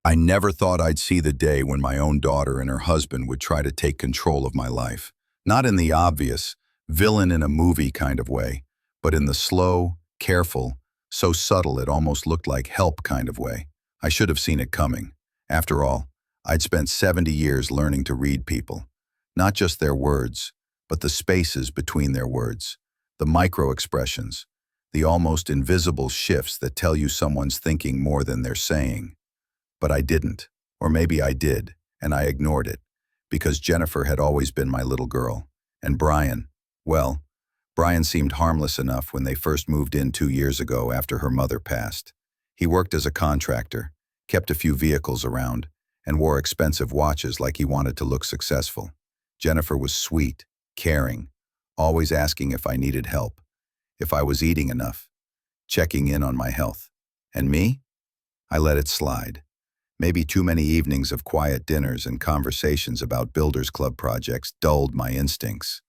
I never thought I'd see the day when my own daughter and her husband would try to take control of my life. Not in the obvious, villain in a movie kind of way, but in the slow, careful, so subtle it almost looked like help kind of way. I should have seen it coming. After all, I'd spent 70 years learning to read people. Not just their words, but the spaces between their words, the micro-expressions, the almost invisible shifts that tell you someone's thinking more than they're saying. But I didn't, or maybe I did, and I ignored it, because Jennifer had always been my little girl. And Brian, well, Brian seemed harmless enough when they first moved in 2 years ago after her mother passed. He worked as a contractor, kept a few vehicles around, and wore expensive watches like he wanted to look successful. Jennifer was sweet, caring, always asking if I needed help, if I was eating enough, checking in on my health. And me? I let it slide. Maybe too many evenings of quiet dinners and conversations about Builders Club projects dulled my instincts.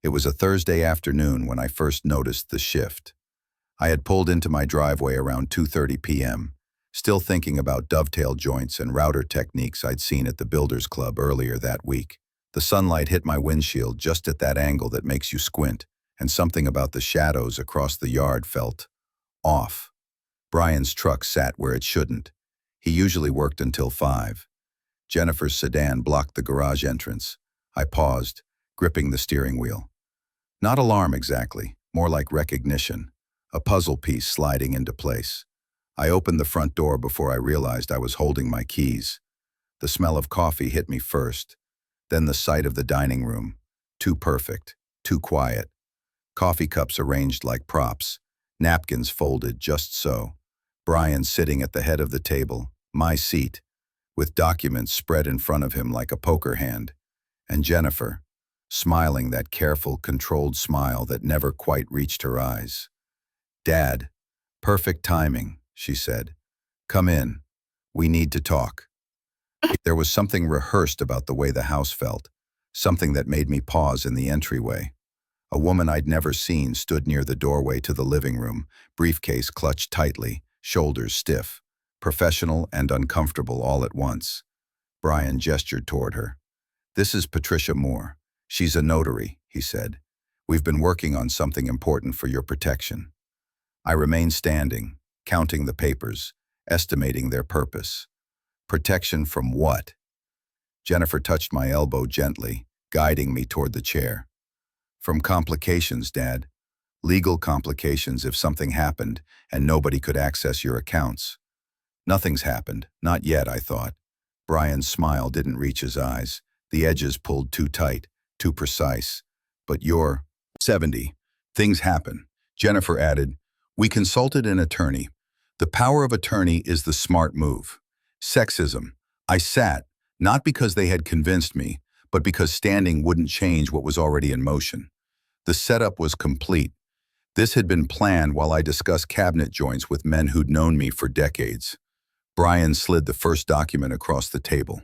It was a Thursday afternoon when I first noticed the shift. I had pulled into my driveway around 2:30 p.m., still thinking about dovetail joints and router techniques I'd seen at the Builders Club earlier that week. The sunlight hit my windshield just at that angle that makes you squint, and something about the shadows across the yard felt off. Brian's truck sat where it shouldn't. He usually worked until 5. Jennifer's sedan blocked the garage entrance. I paused, gripping the steering wheel. Not alarm exactly, more like recognition, a puzzle piece sliding into place. I opened the front door before I realized I was holding my keys. The smell of coffee hit me first, then the sight of the dining room. Too perfect, too quiet. Coffee cups arranged like props, napkins folded just so. Brian sitting at the head of the table, my seat, with documents spread in front of him like a poker hand. And Jennifer, smiling that careful, controlled smile that never quite reached her eyes. "Dad, perfect timing," she said. "Come in. We need to talk." There was something rehearsed about the way the house felt, something that made me pause in the entryway. A woman I'd never seen stood near the doorway to the living room, briefcase clutched tightly, shoulders stiff, professional and uncomfortable all at once. Brian gestured toward her. "This is Patricia Moore. She's a notary," he said. "We've been working on something important for your protection." I remained standing, counting the papers, estimating their purpose. Protection from what? Jennifer touched my elbow gently, guiding me toward the chair. "From complications, Dad. Legal complications if something happened and nobody could access your accounts." Nothing's happened, not yet, I thought. Brian's smile didn't reach his eyes, the edges pulled too tight, too precise. "But you're 70. Things happen." Jennifer added, "We consulted an attorney. The power of attorney is the smart move." Sexism. I sat, not because they had convinced me, but because standing wouldn't change what was already in motion. The setup was complete. This had been planned while I discussed cabinet joints with men who'd known me for decades. Brian slid the first document across the table.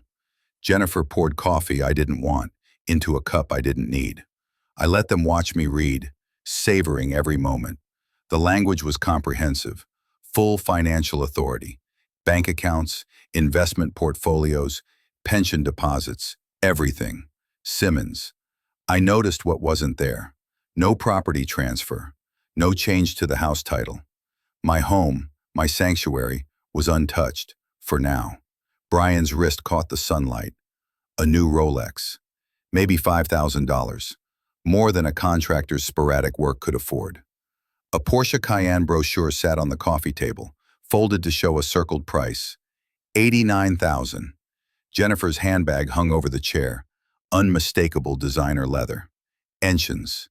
Jennifer poured coffee I didn't want into a cup I didn't need. I let them watch me read, savoring every moment. The language was comprehensive, full financial authority, bank accounts, investment portfolios, pension deposits, everything. Simmons. I noticed what wasn't there. No property transfer, no change to the house title. My home, my sanctuary, was untouched, for now. Brian's wrist caught the sunlight. A new Rolex. Maybe $5,000. More than a contractor's sporadic work could afford. A Porsche Cayenne brochure sat on the coffee table, folded to show a circled price. $89,000. Jennifer's handbag hung over the chair. Unmistakable designer leather. Enchins.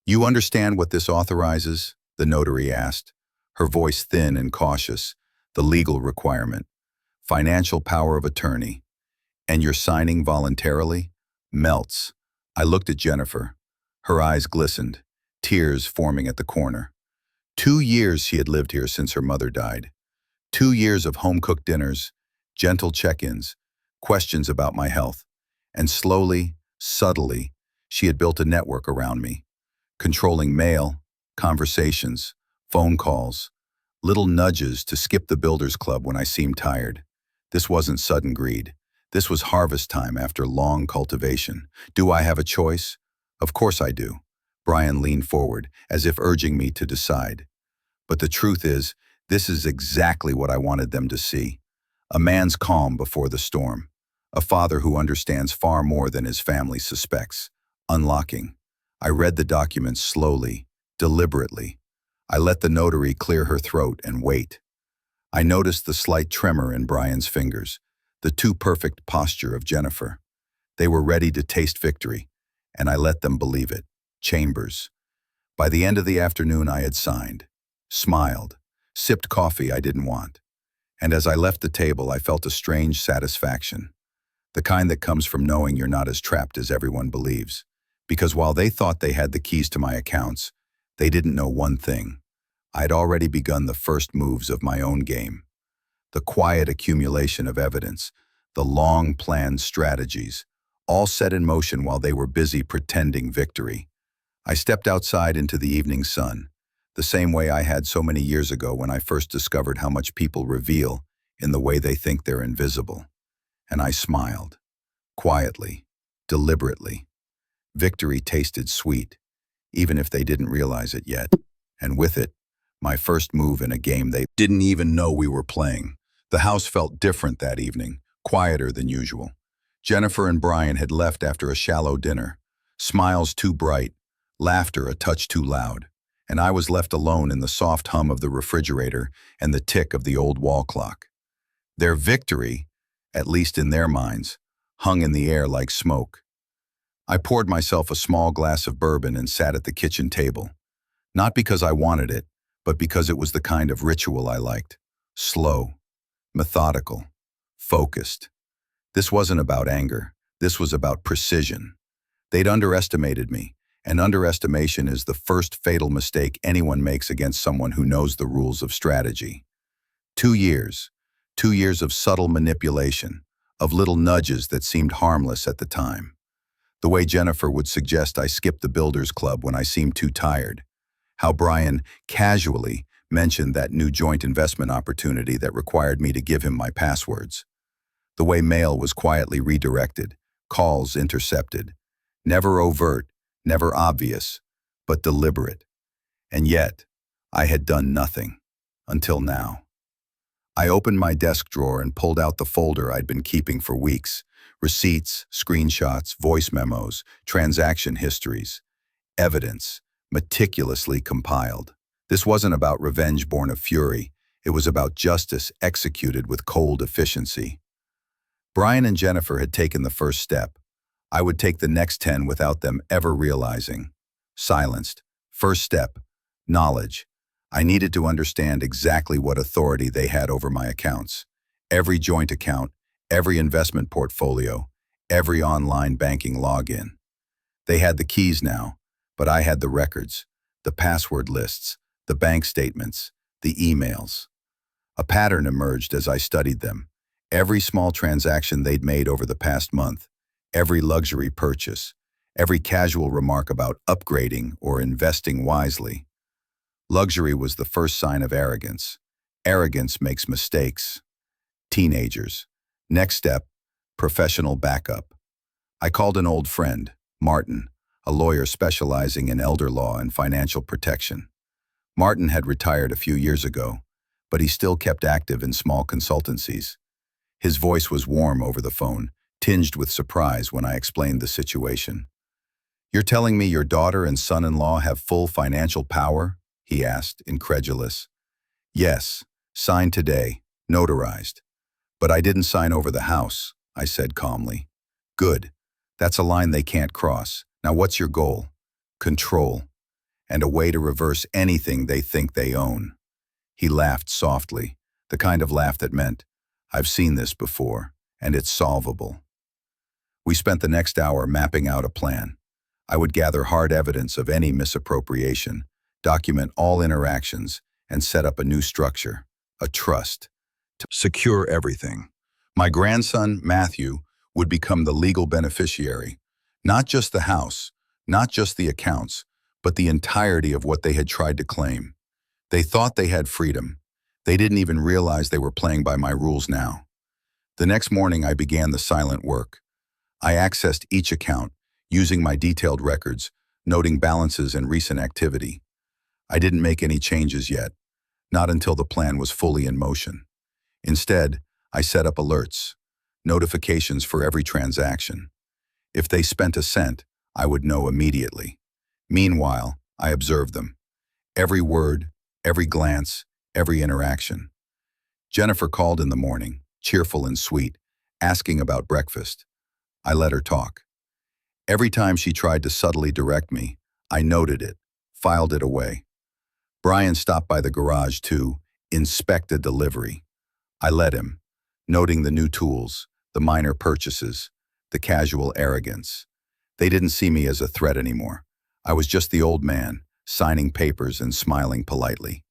"You understand what this authorizes?" the notary asked, her voice thin and cautious. "The legal requirement. Financial power of attorney. And you're signing voluntarily?" Melts. I looked at Jennifer. Her eyes glistened, tears forming at the corner. 2 years she had lived here since her mother died. 2 years of home-cooked dinners, gentle check-ins, questions about my health. And slowly, subtly, she had built a network around me, controlling mail, conversations, phone calls, little nudges to skip the Builders Club when I seemed tired. This wasn't sudden greed. This was harvest time after long cultivation. Do I have a choice? Of course I do. Brian leaned forward, as if urging me to decide. But the truth is, this is exactly what I wanted them to see. A man's calm before the storm. A father who understands far more than his family suspects. Unlocking. I read the documents slowly, deliberately. I let the notary clear her throat and wait. I noticed the slight tremor in Brian's fingers, the too-perfect posture of Jennifer. They were ready to taste victory, and I let them believe it. Chambers. By the end of the afternoon I had signed, smiled, sipped coffee I didn't want. And as I left the table, I felt a strange satisfaction. The kind that comes from knowing you're not as trapped as everyone believes. Because while they thought they had the keys to my accounts, they didn't know one thing. I'd already begun the first moves of my own game. The quiet accumulation of evidence, the long-planned strategies, all set in motion while they were busy pretending victory. I stepped outside into the evening sun, the same way I had so many years ago when I first discovered how much people reveal in the way they think they're invisible. And I smiled, quietly, deliberately. Victory tasted sweet, even if they didn't realize it yet. And with it, my first move in a game they didn't even know we were playing. The house felt different that evening, quieter than usual. Jennifer and Brian had left after a shallow dinner, smiles too bright, laughter a touch too loud, and I was left alone in the soft hum of the refrigerator and the tick of the old wall clock. Their victory, at least in their minds, hung in the air like smoke. I poured myself a small glass of bourbon and sat at the kitchen table. Not because I wanted it, but because it was the kind of ritual I liked. Slow, methodical, focused. This wasn't about anger. This was about precision. They'd underestimated me, and underestimation is the first fatal mistake anyone makes against someone who knows the rules of strategy. 2 years. 2 years of subtle manipulation, of little nudges that seemed harmless at the time. The way Jennifer would suggest I skip the Builders Club when I seemed too tired. How Brian casually mentioned that new joint investment opportunity that required me to give him my passwords. The way mail was quietly redirected, calls intercepted. Never overt, never obvious, but deliberate. And yet, I had done nothing. Until now. I opened my desk drawer and pulled out the folder I'd been keeping for weeks. Receipts, screenshots, voice memos, transaction histories. Evidence, meticulously compiled. This wasn't about revenge born of fury. It was about justice executed with cold efficiency. Brian and Jennifer had taken the first step. I would take the next 10 without them ever realizing. Silenced. First step. Knowledge. I needed to understand exactly what authority they had over my accounts. Every joint account, every investment portfolio, every online banking login. They had the keys now, but I had the records, the password lists, the bank statements, the emails. A pattern emerged as I studied them. Every small transaction they'd made over the past month, every luxury purchase, every casual remark about upgrading or investing wisely. Luxury was the first sign of arrogance. Arrogance makes mistakes. Teenagers. Next step, professional backup. I called an old friend, Martin, a lawyer specializing in elder law and financial protection. Martin had retired a few years ago, but he still kept active in small consultancies. His voice was warm over the phone, tinged with surprise when I explained the situation. "You're telling me your daughter and son-in-law have full financial power?" he asked, incredulous. "Yes, signed today, notarized. But I didn't sign over the house," I said calmly. "Good. That's a line they can't cross. Now what's your goal?" "Control. And a way to reverse anything they think they own." He laughed softly, the kind of laugh that meant, "I've seen this before, and it's solvable." We spent the next hour mapping out a plan. I would gather hard evidence of any misappropriation, document all interactions, and set up a new structure, a trust, to secure everything. My grandson, Matthew, would become the legal beneficiary, not just the house, not just the accounts, but the entirety of what they had tried to claim. They thought they had freedom. They didn't even realize they were playing by my rules now. The next morning, I began the silent work. I accessed each account, using my detailed records, noting balances and recent activity. I didn't make any changes yet, not until the plan was fully in motion. Instead, I set up alerts, notifications for every transaction. If they spent a cent, I would know immediately. Meanwhile, I observed them. Every word, every glance, every interaction. Jennifer called in the morning, cheerful and sweet, asking about breakfast. I let her talk. Every time she tried to subtly direct me, I noted it, filed it away. Brian stopped by the garage to inspect a delivery. I let him, noting the new tools, the minor purchases, the casual arrogance. They didn't see me as a threat anymore. I was just the old man, signing papers and smiling politely.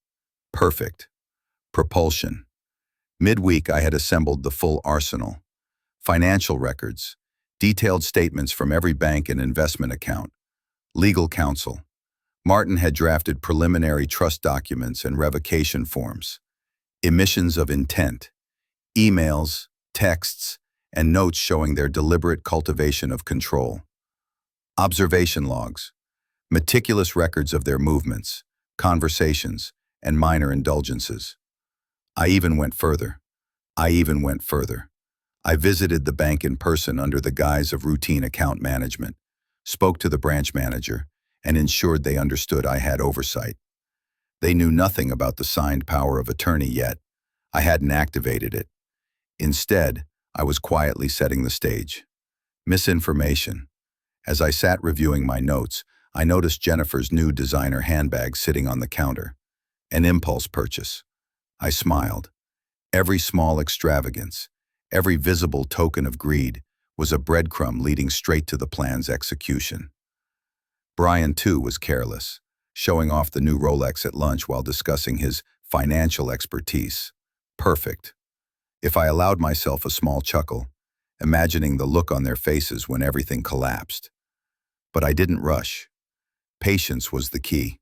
Perfect. Propulsion. Midweek, I had assembled the full arsenal. Financial records, detailed statements from every bank and investment account, legal counsel. Martin had drafted preliminary trust documents and revocation forms, emissions of intent, emails, texts, and notes showing their deliberate cultivation of control. Observation logs, meticulous records of their movements, conversations, and minor indulgences. I even went further. I visited the bank in person under the guise of routine account management, spoke to the branch manager, and ensured they understood I had oversight. They knew nothing about the signed power of attorney yet. I hadn't activated it. Instead, I was quietly setting the stage. Misinformation. As I sat reviewing my notes, I noticed Jennifer's new designer handbag sitting on the counter. An impulse purchase. I smiled. Every small extravagance, every visible token of greed, was a breadcrumb leading straight to the plan's execution. Brian, too, was careless, showing off the new Rolex at lunch while discussing his financial expertise. Perfect. If I allowed myself a small chuckle, imagining the look on their faces when everything collapsed. But I didn't rush. Patience was the key.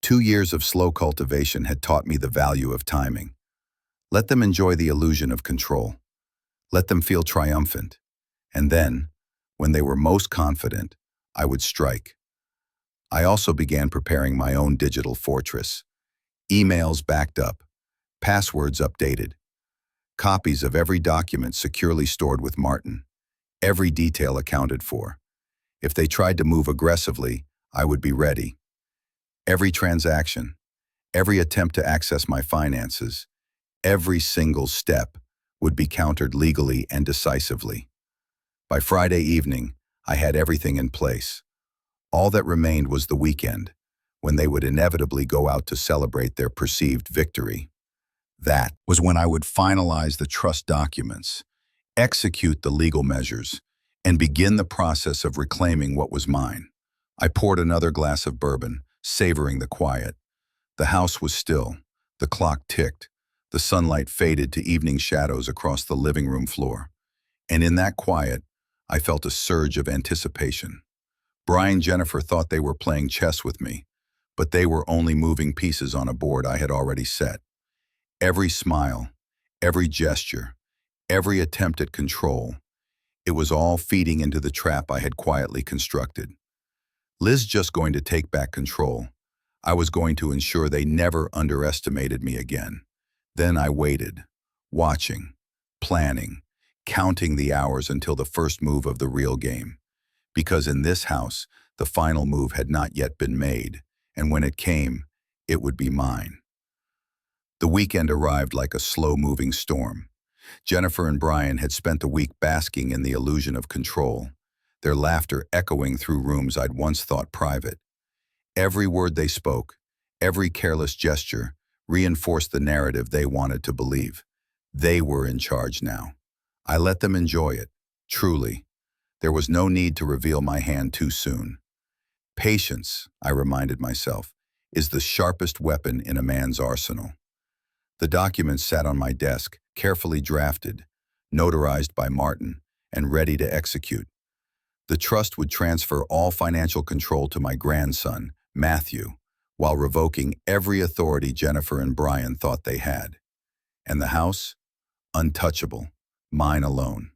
2 years of slow cultivation had taught me the value of timing. Let them enjoy the illusion of control. Let them feel triumphant. And then, when they were most confident, I would strike. I also began preparing my own digital fortress. Emails backed up, passwords updated, copies of every document securely stored with Martin, every detail accounted for. If they tried to move aggressively, I would be ready. Every transaction, every attempt to access my finances, every single step would be countered legally and decisively. By Friday evening, I had everything in place. All that remained was the weekend, when they would inevitably go out to celebrate their perceived victory. That was when I would finalize the trust documents, execute the legal measures, and begin the process of reclaiming what was mine. I poured another glass of bourbon, savoring the quiet. The house was still, the clock ticked, the sunlight faded to evening shadows across the living room floor. And in that quiet, I felt a surge of anticipation. Brian and Jennifer thought they were playing chess with me, but they were only moving pieces on a board I had already set. Every smile, every gesture, every attempt at control, it was all feeding into the trap I had quietly constructed. Liz just going to take back control. I was going to ensure they never underestimated me again. Then I waited, watching, planning, counting the hours until the first move of the real game. Because in this house, the final move had not yet been made, and when it came, it would be mine. The weekend arrived like a slow-moving storm. Jennifer and Brian had spent the week basking in the illusion of control, their laughter echoing through rooms I'd once thought private. Every word they spoke, every careless gesture, reinforced the narrative they wanted to believe. They were in charge now. I let them enjoy it, truly. There was no need to reveal my hand too soon. Patience, I reminded myself, is the sharpest weapon in a man's arsenal. The documents sat on my desk, carefully drafted, notarized by Martin, and ready to execute. The trust would transfer all financial control to my grandson, Matthew, while revoking every authority Jennifer and Brian thought they had. And the house? Untouchable. mine alone.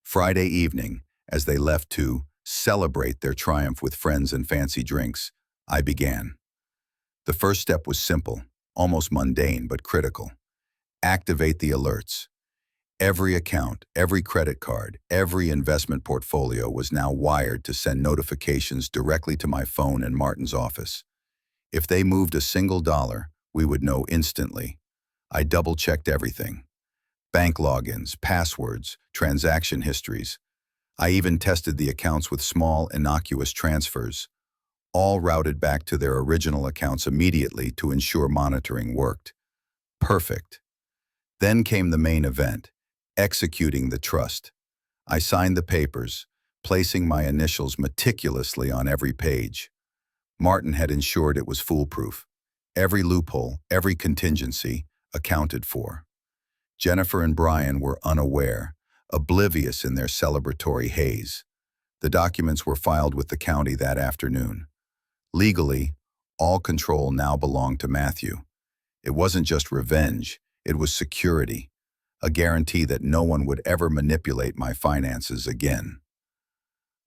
Friday evening, as they left to celebrate their triumph with friends and fancy drinks, I began. The first step was simple, almost mundane but critical. Activate the alerts. Every account, every credit card, every investment portfolio was now wired to send notifications directly to my phone and Martin's office. If they moved a single dollar, we would know instantly. I double-checked everything. Bank logins, passwords, transaction histories. I even tested the accounts with small, innocuous transfers, all routed back to their original accounts immediately to ensure monitoring worked. Perfect. Then came the main event, executing the trust. I signed the papers, placing my initials meticulously on every page. Martin had ensured it was foolproof. Every loophole, every contingency, accounted for. Jennifer and Brian were unaware, oblivious in their celebratory haze. The documents were filed with the county that afternoon. Legally, all control now belonged to Matthew. It wasn't just revenge, it was security, a guarantee that no one would ever manipulate my finances again.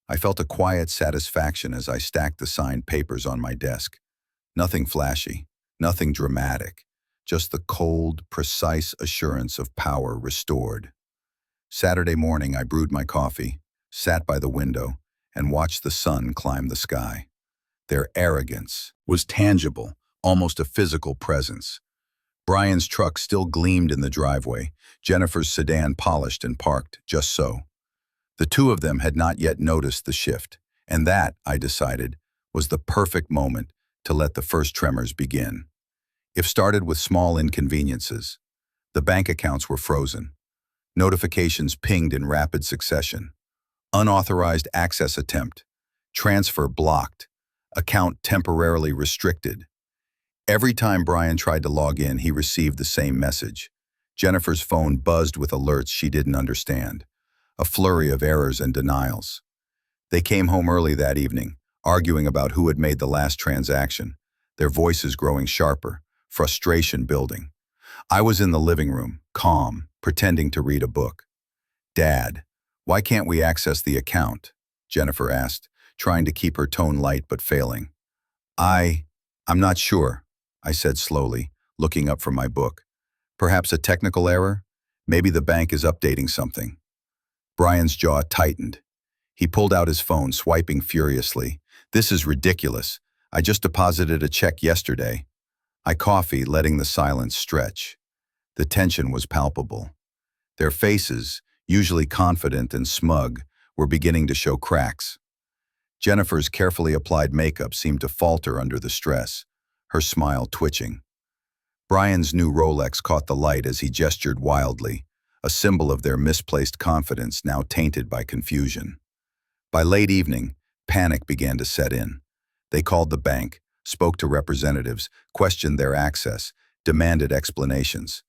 I felt a quiet satisfaction as I stacked the signed papers on my desk. Nothing flashy, nothing dramatic, just the cold, precise assurance of power restored. Saturday morning, I brewed my coffee, sat by the window, and watched the sun climb the sky. Their arrogance was tangible, almost a physical presence. Brian's truck still gleamed in the driveway, Jennifer's sedan polished and parked, just so. The two of them had not yet noticed the shift, and that, I decided, was the perfect moment to let the first tremors begin. If started with small inconveniences, the bank accounts were frozen. Notifications pinged in rapid succession. Unauthorized access attempt. Transfer blocked. Account temporarily restricted. Every time Brian tried to log in, he received the same message. Jennifer's phone buzzed with alerts she didn't understand. A flurry of errors and denials. They came home early that evening, arguing about who had made the last transaction, their voices growing sharper, frustration building. I was in the living room, calm, pretending to read a book. "Dad, why can't we access the account?" Jennifer asked, trying to keep her tone light but failing. I'm not sure," I said slowly, looking up from my book. "Perhaps a technical error? Maybe the bank is updating something." Brian's jaw tightened. He pulled out his phone, swiping furiously. "This is ridiculous. I just deposited a check yesterday." I coffee, letting the silence stretch. The tension was palpable. Their faces, usually confident and smug, were beginning to show cracks. Jennifer's carefully applied makeup seemed to falter under the stress, her smile twitching. Brian's new Rolex caught the light as he gestured wildly, a symbol of their misplaced confidence now tainted by confusion. By late evening, panic began to set in. They called the bank, spoke to representatives, questioned their access, demanded explanations.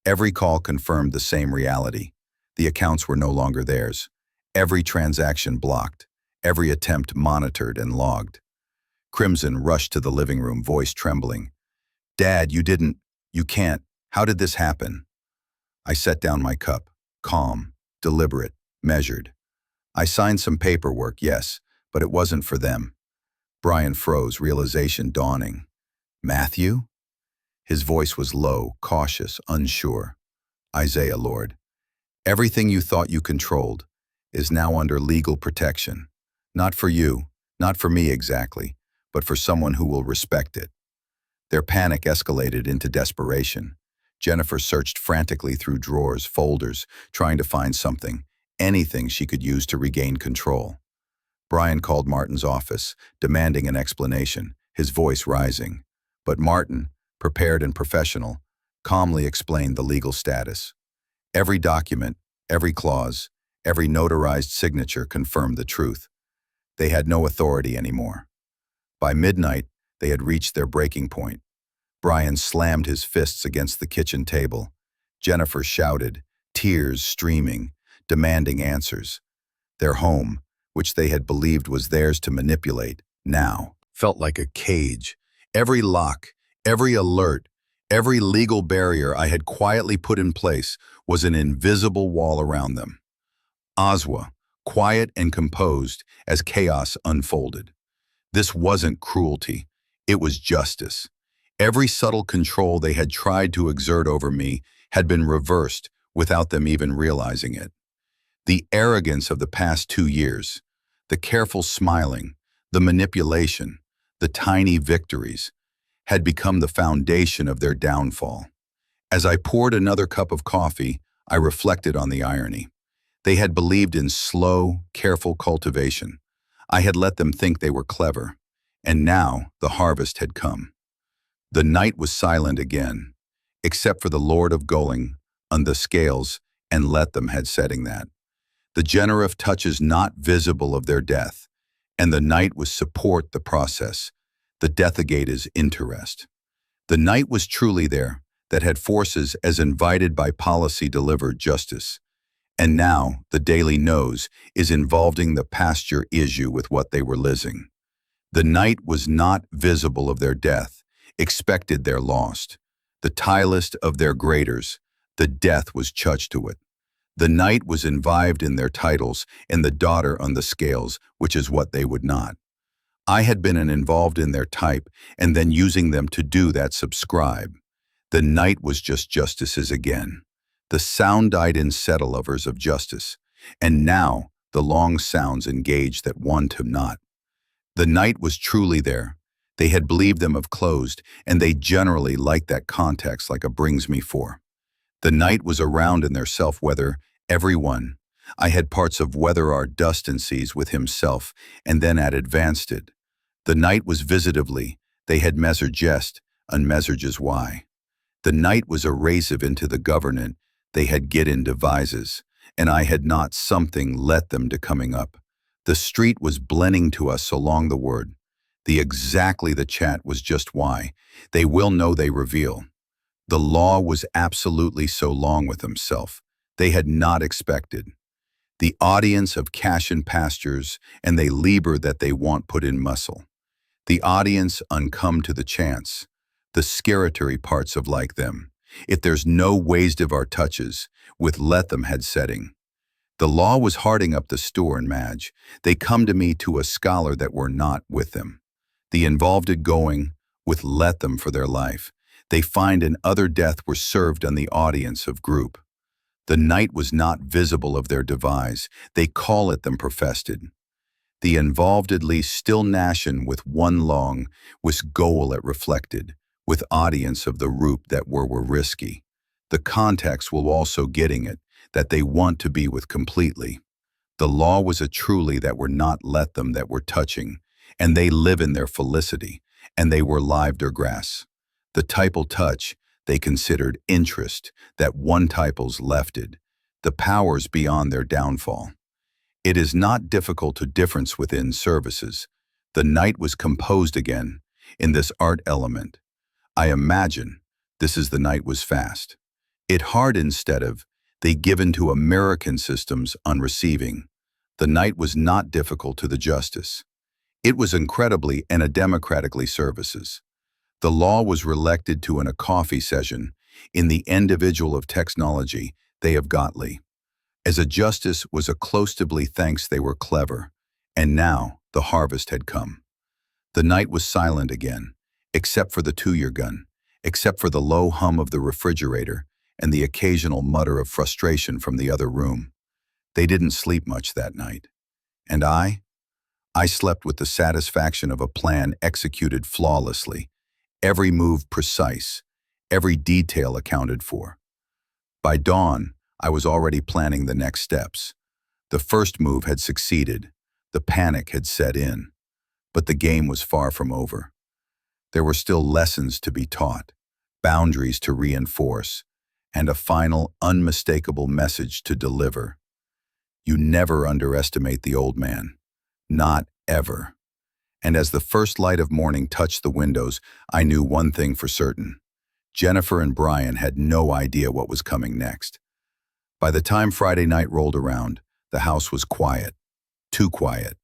Every call confirmed the same reality. The accounts were no longer theirs. Every transaction blocked, every attempt monitored and logged. Crimson rushed to the living room, voice trembling. "Dad, you can't. How did this happen?" I set down my cup, calm, deliberate, measured. "I signed some paperwork, yes, but it wasn't for them." Brian froze, realization dawning. "Matthew?" His voice was low, cautious, unsure. "Isaiah, Lord, everything you thought you controlled is now under legal protection. Not for you, not for me exactly, but for someone who will respect it." Their panic escalated into desperation. Jennifer searched frantically through drawers, folders, trying to find something, anything she could use to regain control. Brian called Martin's office, demanding an explanation, his voice rising. But Martin, prepared and professional, calmly explained the legal status. Every document, every clause, every notarized signature confirmed the truth. They had no authority anymore. By midnight, they had reached their breaking point. Brian slammed his fists against the kitchen table. Jennifer shouted, tears streaming, demanding answers. Their home, which they had believed was theirs to manipulate, now felt like a cage. Every lock, every alert, Every legal barrier I had quietly put in place was an invisible wall around them. Aswa, quiet and composed as chaos unfolded. This wasn't cruelty, it was justice. Every subtle control they had tried to exert over me had been reversed without them even realizing it. The arrogance of the past 2 years, the careful smiling, the manipulation, the tiny victories, had become the foundation of their downfall. As I poured another cup of coffee, I reflected on the irony. They had believed in slow, careful cultivation. I had let them think they were clever. And now the harvest had come. The night was silent again, except for the Lord of Going on the scales, and let them had setting that. The generative touches not visible of their death, and the night was support the process. The deathagate is interest. The night was truly there, that had forces as invited by policy delivered justice. And now the daily nose is involving the pasture issue with what they were lising. The night was not visible of their death, expected their lost. The tilest of their graders, the death was chuched to it. The night was invived in their titles, and the daughter on the scales, which is what they would not. I had been involved in their type, and then using them to do that subscribe. The night was just justices again. The sound died in settle lovers of justice, and now the long sounds engage that want to not. The night was truly there. They had believed them of closed, and they generally liked that context like a brings me for. The night was around in their self-weather, everyone. I had parts of weather our dust and seas with himself, and then at advanced it. The night was visitively, they had measured jest, unmeasured as why. The night was erasive into the government, they had get in devises, and I had not something let them to coming up. The street was blending to us along the word. The exactly the chat was just why. They will know they reveal. The law was absolutely so long with himself. They had not expected. The audience of cash and pastures, and they labor that they want put in muscle. The audience uncome to the chance. The scaratory parts of like them. If there's no waste of our touches, with let them had setting. The law was harding up the store and Madge. They come to me to a scholar that were not with them. The involved going, with let them for their life. They find an other death were served on the audience of group. The night was not visible of their devise, they call it them professed. The involved at least still gnashin with one long, was goal it reflected, with audience of the roop that were risky. The context will also getting it, that they want to be with completely. The law was a truly that were not let them that were touching, and they live in their felicity, and they were live their grass. The typal touch, they considered interest, that one typals lefted, the powers beyond their downfall. It is not difficult to difference within services. The night was composed again, in this art element. I imagine, this is the night was fast. It hard instead of, they given to American systems on receiving. The night was not difficult to the justice. It was incredibly and a democratically services. The law was reelected to in a coffee session, in the individual of technology, they have gotly. As a justice was a close to bly thanks they were clever, and now the harvest had come. The night was silent again, except for the 2-year gun, except for the low hum of the refrigerator, and the occasional mutter of frustration from the other room. They didn't sleep much that night. And I slept with the satisfaction of a plan executed flawlessly, every move precise, every detail accounted for. By dawn, I was already planning the next steps. The first move had succeeded, the panic had set in, but the game was far from over. There were still lessons to be taught, boundaries to reinforce, and a final, unmistakable message to deliver. You never underestimate the old man. Not ever. And as the first light of morning touched the windows, I knew one thing for certain. Jennifer and Brian had no idea what was coming next. By the time Friday night rolled around, the house was quiet. Too quiet.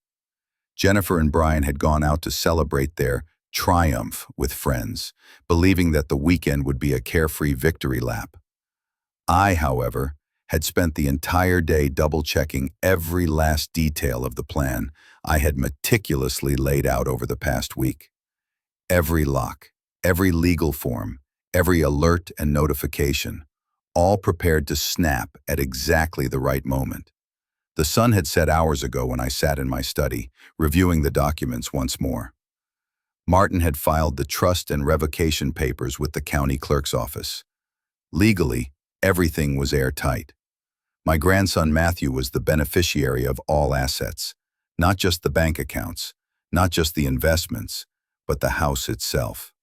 Jennifer and Brian had gone out to celebrate their triumph with friends, believing that the weekend would be a carefree victory lap. I, however, had spent the entire day double-checking every last detail of the plan I had meticulously laid out over the past week. Every lock, every legal form, every alert and notification, all prepared to snap at exactly the right moment. The sun had set hours ago when I sat in my study, reviewing the documents once more. Martin had filed the trust and revocation papers with the county clerk's office. Legally, everything was airtight. My grandson Matthew was the beneficiary of all assets, not just the bank accounts, not just the investments, but the house itself.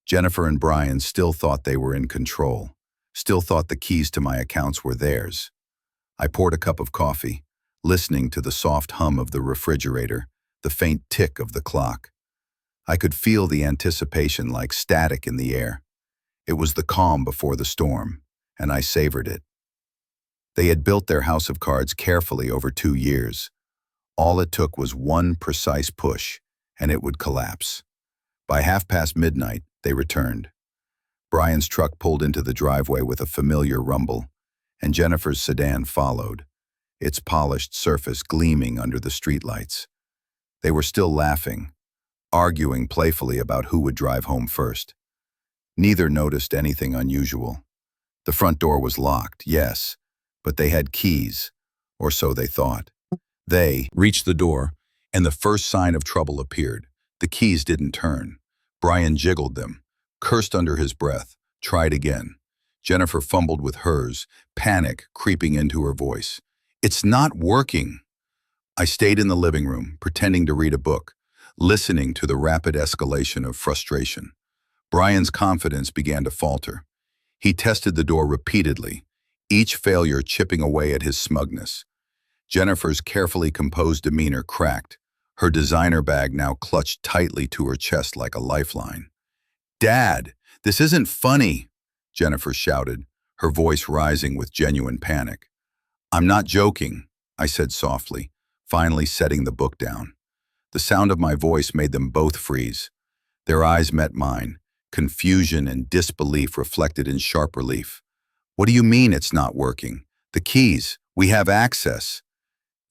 Jennifer and Brian still thought they were in control, still thought the keys to my accounts were theirs. I poured a cup of coffee, listening to the soft hum of the refrigerator, the faint tick of the clock. I could feel the anticipation like static in the air. It was the calm before the storm, and I savored it. They had built their house of cards carefully over 2 years. All it took was one precise push, and it would collapse. By midnight, they returned. Brian's truck pulled into the driveway with a familiar rumble, and Jennifer's sedan followed, its polished surface gleaming under the streetlights. They were still laughing, arguing playfully about who would drive home first. Neither noticed anything unusual. The front door was locked, yes, but they had keys, or so they thought. They reached the door, and the first sign of trouble appeared. The keys didn't turn. Brian jiggled them, cursed under his breath, tried again. Jennifer fumbled with hers, panic creeping into her voice. "It's not working." I stayed in the living room, pretending to read a book, listening to the rapid escalation of frustration. Brian's confidence began to falter. He tested the door repeatedly, each failure chipping away at his smugness. Jennifer's carefully composed demeanor cracked, her designer bag now clutched tightly to her chest like a lifeline. "Dad, this isn't funny," Jennifer shouted, her voice rising with genuine panic. "I'm not joking," I said softly, finally setting the book down. The sound of my voice made them both freeze. Their eyes met mine, confusion and disbelief reflected in sharp relief. "What do you mean it's not working? The keys, we have access."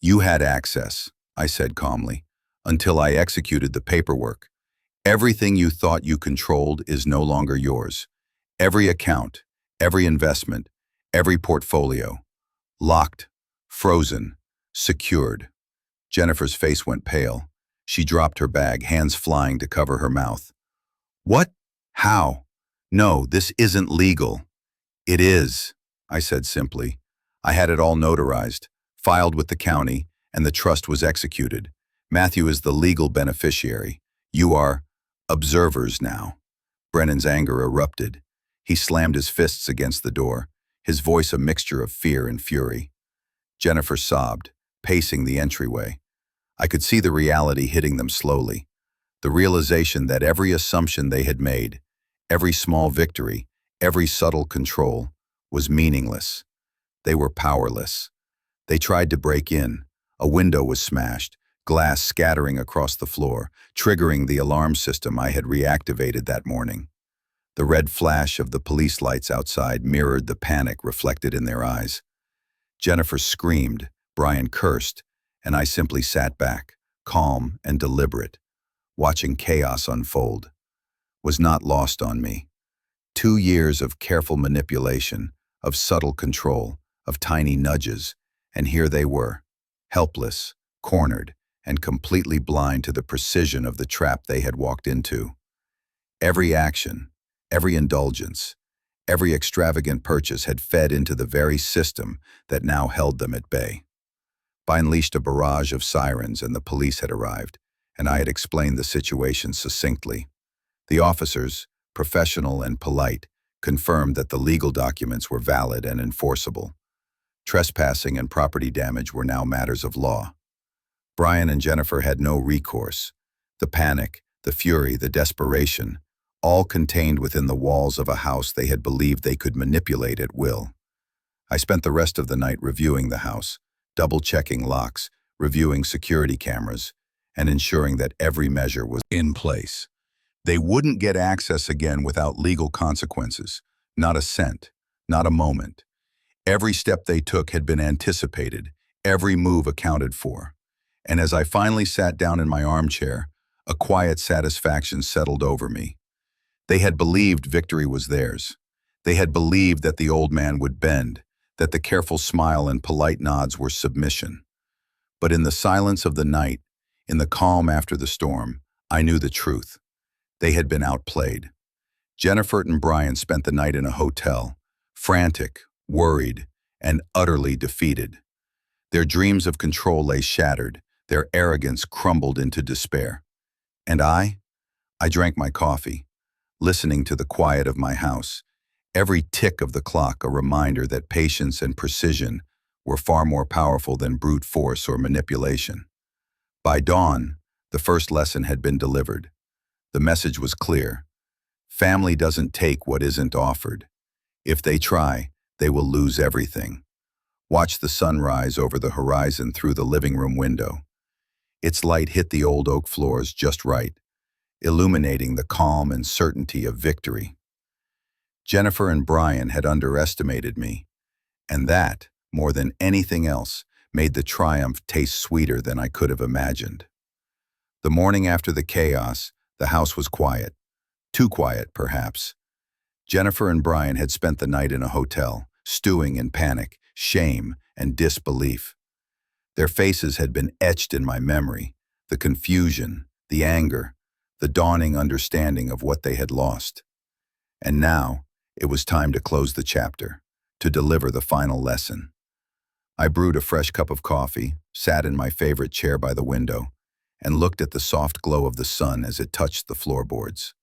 "You had access," I said calmly, "until I executed the paperwork. Everything you thought you controlled is no longer yours. Every account, every investment, every portfolio. Locked, frozen, secured." Jennifer's face went pale. She dropped her bag, hands flying to cover her mouth. "What? How? No, this isn't legal." "It is," I said simply. "I had it all notarized, filed with the county, and the trust was executed. Matthew is the legal beneficiary. You are observers now." Brennan's anger erupted. He slammed his fists against the door, his voice a mixture of fear and fury. Jennifer sobbed, pacing the entryway. I could see the reality hitting them slowly, the realization that every assumption they had made, every small victory, every subtle control, was meaningless. They were powerless. They tried to break in. A window was smashed, glass scattering across the floor, triggering the alarm system I had reactivated that morning. The red flash of the police lights outside mirrored the panic reflected in their eyes. Jennifer screamed, Brian cursed, and I simply sat back, calm and deliberate, watching chaos unfold. Was not lost on me. 2 years of careful manipulation, of subtle control, of tiny nudges, and here they were, helpless, cornered, and completely blind to the precision of the trap they had walked into. Every action, every indulgence, every extravagant purchase had fed into the very system that now held them at bay. I unleashed a barrage of sirens and the police had arrived, and I had explained the situation succinctly. The officers, professional and polite, confirmed that the legal documents were valid and enforceable. Trespassing and property damage were now matters of law. Brian and Jennifer had no recourse. The panic, the fury, the desperation, all contained within the walls of a house they had believed they could manipulate at will. I spent the rest of the night reviewing the house, double-checking locks, reviewing security cameras, and ensuring that every measure was in place. They wouldn't get access again without legal consequences. Not a cent, not a moment. Every step they took had been anticipated, every move accounted for. And as I finally sat down in my armchair, a quiet satisfaction settled over me. They had believed victory was theirs. They had believed that the old man would bend, that the careful smile and polite nods were submission. But in the silence of the night, in the calm after the storm, I knew the truth. They had been outplayed. Jennifer and Brian spent the night in a hotel, frantic, worried, and utterly defeated. Their dreams of control lay shattered, their arrogance crumbled into despair. And I drank my coffee, listening to the quiet of my house, every tick of the clock a reminder that patience and precision were far more powerful than brute force or manipulation. By dawn, the first lesson had been delivered. The message was clear. Family doesn't take what isn't offered. If they try, they will lose everything. Watch the sun rise over the horizon through the living room window. Its light hit the old oak floors just right, illuminating the calm and certainty of victory. Jennifer and Brian had underestimated me, and that, more than anything else, made the triumph taste sweeter than I could have imagined. The morning after the chaos, the house was quiet. Too quiet, perhaps. Jennifer and Brian had spent the night in a hotel, stewing in panic, shame, and disbelief. Their faces had been etched in my memory, the confusion, the anger, the dawning understanding of what they had lost. And now, it was time to close the chapter, to deliver the final lesson. I brewed a fresh cup of coffee, sat in my favorite chair by the window, and looked at the soft glow of the sun as it touched the floorboards.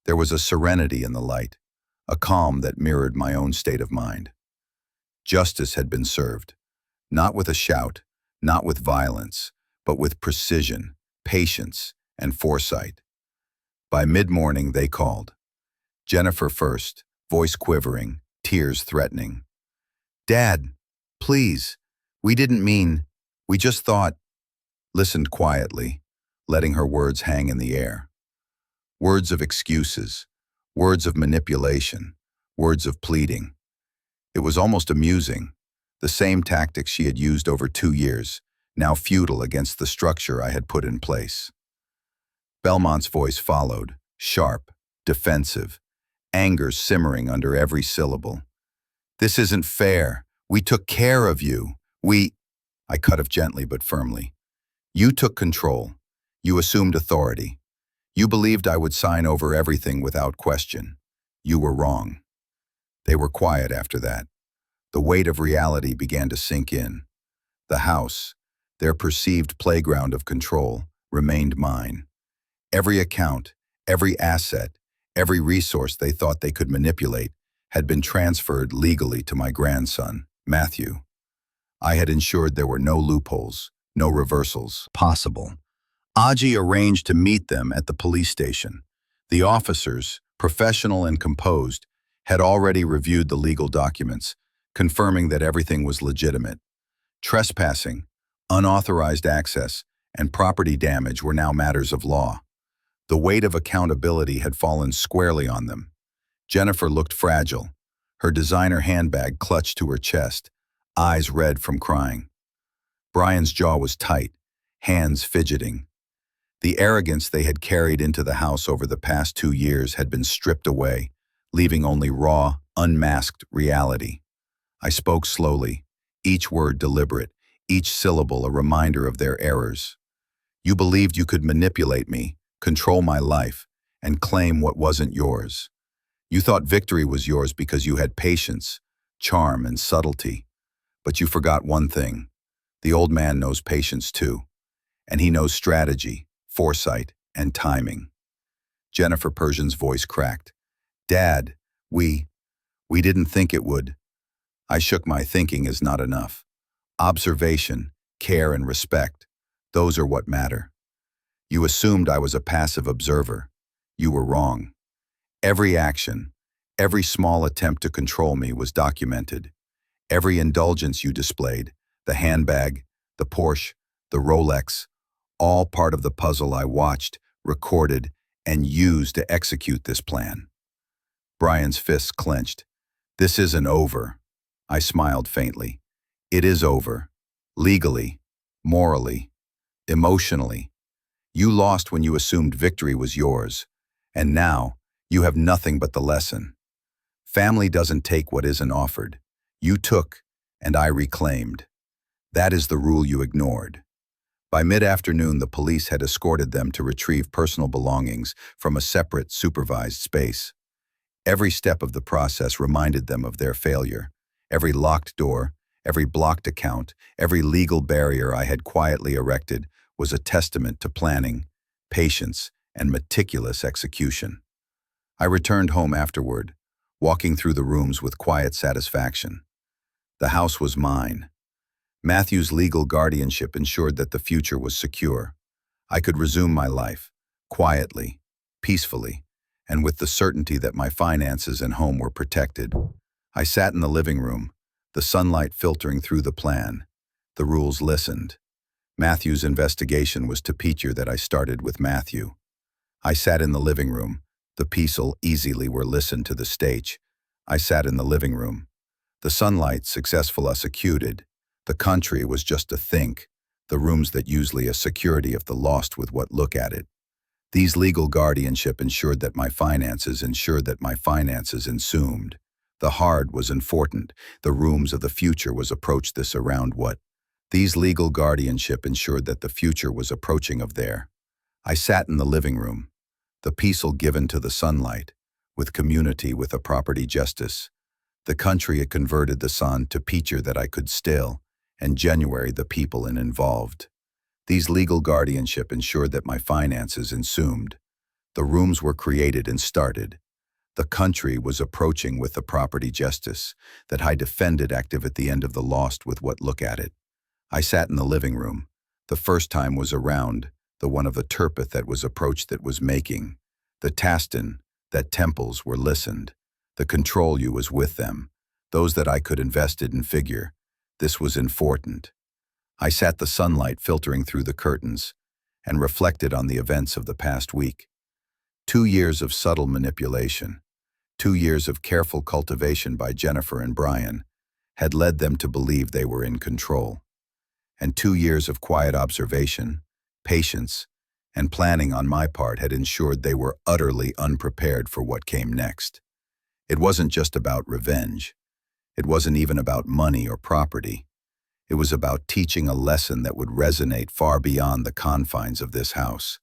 There was a serenity in the light, a calm that mirrored my own state of mind. Justice had been served, not with a shout, not with violence, but with precision, patience, and foresight. By mid-morning, they called. Jennifer first, voice quivering, tears threatening. "Dad, please, we didn't mean, we just thought," listened quietly, letting her words hang in the air. Words of excuses, words of manipulation, words of pleading. It was almost amusing, the same tactics she had used over 2 years, now futile against the structure I had put in place. Belmont's voice followed, sharp, defensive, anger simmering under every syllable. "This isn't fair. We took care of you. I cut off gently but firmly. "You took control. You assumed authority. You believed I would sign over everything without question. You were wrong." They were quiet after that. The weight of reality began to sink in. The house, their perceived playground of control, remained mine. Every account, every asset, every resource they thought they could manipulate had been transferred legally to my grandson, Matthew. I had ensured there were no loopholes, no reversals possible. Aji arranged to meet them at the police station. The officers, professional and composed, had already reviewed the legal documents, confirming that everything was legitimate. Trespassing, unauthorized access, and property damage were now matters of law. The weight of accountability had fallen squarely on them. Jennifer looked fragile, her designer handbag clutched to her chest, eyes red from crying. Brian's jaw was tight, hands fidgeting. The arrogance they had carried into the house over the past 2 years had been stripped away, leaving only raw, unmasked reality. I spoke slowly, each word deliberate, each syllable a reminder of their errors. "You believed you could manipulate me, control my life, and claim what wasn't yours. You thought victory was yours because you had patience, charm, and subtlety. But you forgot one thing. The old man knows patience too, and he knows strategy, foresight, and timing." Jennifer Persian's voice cracked. "Dad, we didn't think it would." I shook my thinking is not enough. Observation, care, and respect, those are what matter. You assumed I was a passive observer. You were wrong. Every action, every small attempt to control me was documented. Every indulgence you displayed, the handbag, the Porsche, the Rolex, all part of the puzzle I watched, recorded, and use to execute this plan. Brian's fists clenched. This isn't over. I smiled faintly. It is over. Legally, morally, emotionally. You lost when you assumed victory was yours, and now you have nothing but the lesson. Family doesn't take what isn't offered. You took, and I reclaimed. That is the rule you ignored. By mid-afternoon, the police had escorted them to retrieve personal belongings from a separate, supervised space. Every step of the process reminded them of their failure. Every locked door, every blocked account, every legal barrier I had quietly erected was a testament to planning, patience, and meticulous execution. I returned home afterward, walking through the rooms with quiet satisfaction. The house was mine. Matthew's legal guardianship ensured that the future was secure. I could resume my life, quietly, peacefully, and with the certainty that my finances and home were protected. I sat in the living room, the sunlight filtering through the plan. The rules listened. Matthew's investigation was to feature that I started with Matthew. I sat in the living room. The peaceful easily were listened to the stage. I sat in the living room. The sunlight successful executed. The country was just a think. The rooms that usually a security of the lost with what look at it. These legal guardianship ensured that my finances ensumed. The hard was important. The rooms of the future was approached this around what. These legal guardianship ensured that the future was approaching of there. I sat in the living room. The peaceful given to the sunlight, with community with a property justice. The country it converted the sun to feature that I could still, and January the people in involved. These legal guardianship ensured that my finances ensumed. The rooms were created and started. The country was approaching with the property justice that I defended active at the end of the lost with what look at it. I sat in the living room. The first time was around, the one of the turpeth that was approached that was making. The tastin, that temples were listened. The control you was with them. Those that I could invested in figure. This was important. I sat the sunlight filtering through the curtains and reflected on the events of the past week. 2 years of subtle manipulation, 2 years of careful cultivation by Jennifer and Brian had led them to believe they were in control. And 2 years of quiet observation, patience, and planning on my part had ensured they were utterly unprepared for what came next. It wasn't just about revenge. It wasn't even about money or property. It was about teaching a lesson that would resonate far beyond the confines of this house.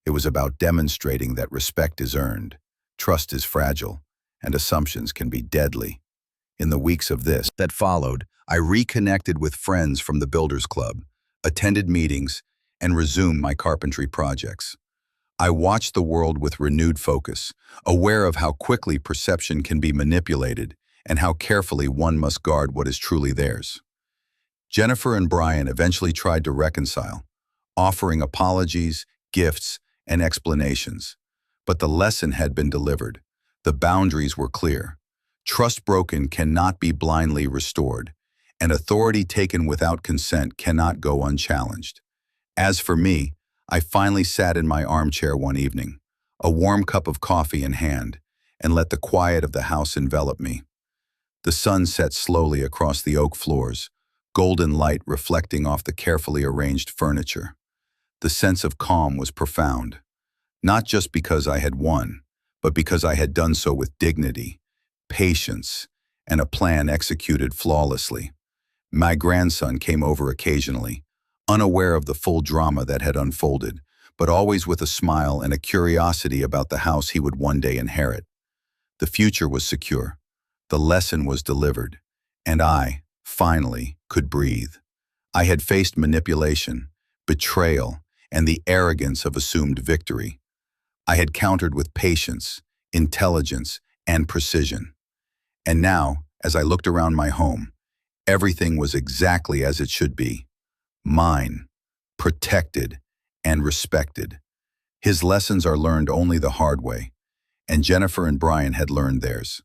It was about demonstrating that respect is earned, trust is fragile, and assumptions can be deadly. In the weeks of this that followed, I reconnected with friends from the Builders Club, attended meetings, and resumed my carpentry projects. I watched the world with renewed focus, aware of how quickly perception can be manipulated and how carefully one must guard what is truly theirs. Jennifer and Brian eventually tried to reconcile, offering apologies, gifts, and explanations. But the lesson had been delivered. The boundaries were clear. Trust broken cannot be blindly restored, and authority taken without consent cannot go unchallenged. As for me, I finally sat in my armchair one evening, a warm cup of coffee in hand, and let the quiet of the house envelop me. The sun set slowly across the oak floors, golden light reflecting off the carefully arranged furniture. The sense of calm was profound, not just because I had won, but because I had done so with dignity, patience, and a plan executed flawlessly. My grandson came over occasionally, unaware of the full drama that had unfolded, but always with a smile and a curiosity about the house he would one day inherit. The future was secure. The lesson was delivered, and I, finally, could breathe. I had faced manipulation, betrayal, and the arrogance of assumed victory. I had countered with patience, intelligence, and precision. And now, as I looked around my home, everything was exactly as it should be. Mine, protected, and respected. His lessons are learned only the hard way, and Jennifer and Brian had learned theirs.